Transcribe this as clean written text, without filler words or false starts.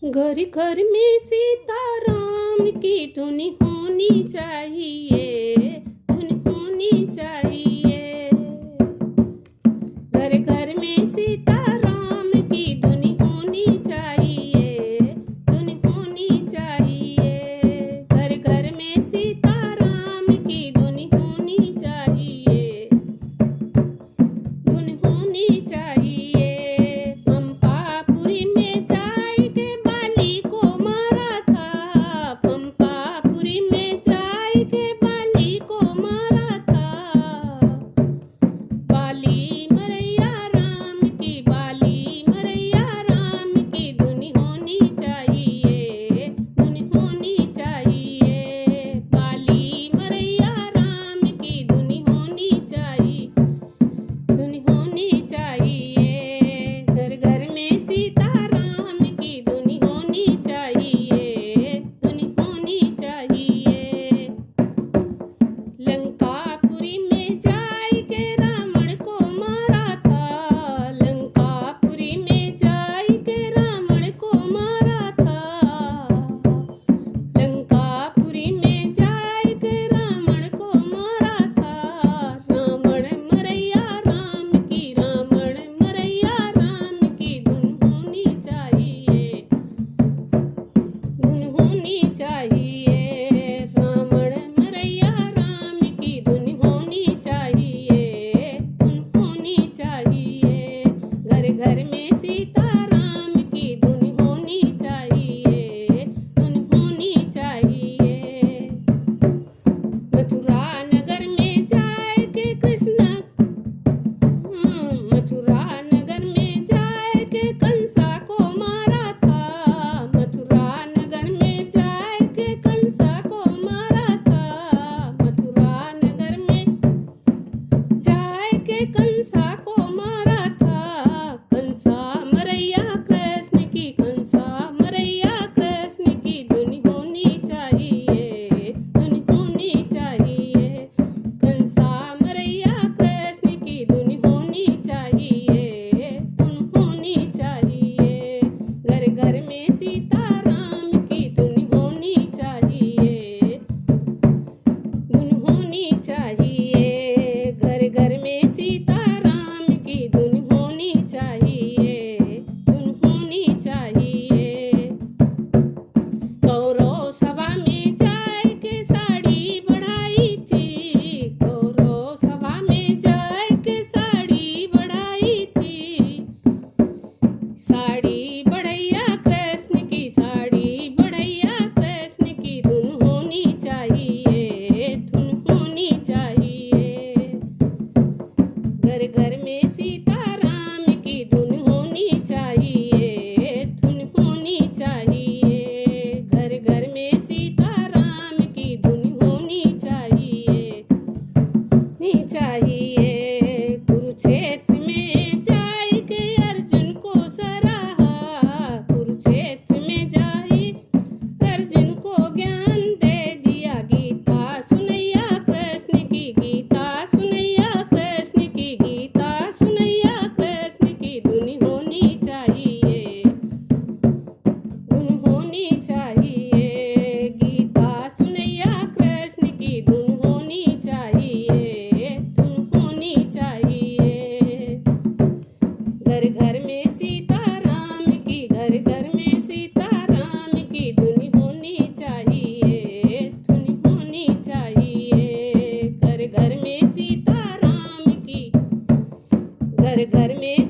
घर घर में सीताराम की धुन होनी चाहिए, धुन होनी चाहिए। घर घर में सीताराम की धुन होनी चाहिए, धुन होनी चाहिए। घर घर में सीताराम की धुन होनी चाहिए, धुन होनी चाहिए। पंपापुरी में जाय के बाली को मारा था, पंपापुरी में जाय के बाली को मारा था। बाली मरैया राम की, बाली मरैया राम की धुन होनी चाहिए, धुन होनी चाहिए। बाली मरैया राम की धुन होनी चाहिए, धुन होनी चाहिए। घर घर में सीताराम की धुन होनी चाहिए, धुन होनी चाहिए। लंकापुरी में जाय के रावण को मारा था, लंकापुरी में जाय के रावण को मारा था। लंकापुरी में जाय के रावण को मारा था। रावण मरैया राम की, रावण मरैया राम की धुन होनी चाहिए, धुन होनी चाहिए। रावण मरैया राम की धुन होनी चाहिए, धुन होनी चाहिए। घर घर में सीताराम की धुन होनी चाहिए, धुन होनी चाहिए। मथुरा नगर में जाय के कृष्ण, मथुरा नगर में जाय के कंसा को मारा था। मथुरा नगर में जाय के कंसा को मारा था। मथुरा नगर में जाय के कंसा को मारा था। कंसा मरैया कृष्ण की, कंसा मरैया कृष्ण की धुन होनी चाहिए, धुन होनी चाहिए। कंसा मरैया कृष्ण की धुन होनी चाहिए, धुन होनी चाहिए। घर घर में सीताराम की धुन होनी चाहिए, धुन होनी चाहिए। घर घर में सीताराम की धुन होनी चाहिए, धुन होनी चाहिए। कौरव सभा में जाय के साड़ी बढ़ाई थी, कौरव सभा में जाय के साड़ी बढ़ाई थी। साड़ी बढ़ैया कृष्ण की, साड़ी बढ़ैया कृष्ण की धुन होनी चाहिए, धुन होनी चाहिए। घर घर में सीताराम की धुन होनी चाहिए, धुन होनी चाहिए। घर घर में सीताराम की धुन होनी चाहिए, नी चाहिए। कुरुक्षेत्र में जाय के अर्जुन को सराहा, कुरुक्षेत्र में जाय अर्जुन को ज्ञान दे दिया। गीता सुनैया कृष्ण की, गीता सुनैया कृष्ण की, गीता सुनैया कृष्ण की धुन होनी चाहिए, धुन होनी चाहिए। गीता सुनैया कृष्ण की धुन होनी चाहिए, धुन होनी चाहिए। घर घर में सीताराम की, घर घर में सीताराम की धुन होनी चाहिए, धुन होनी चाहिए। घर घर में सीताराम की, घर घर में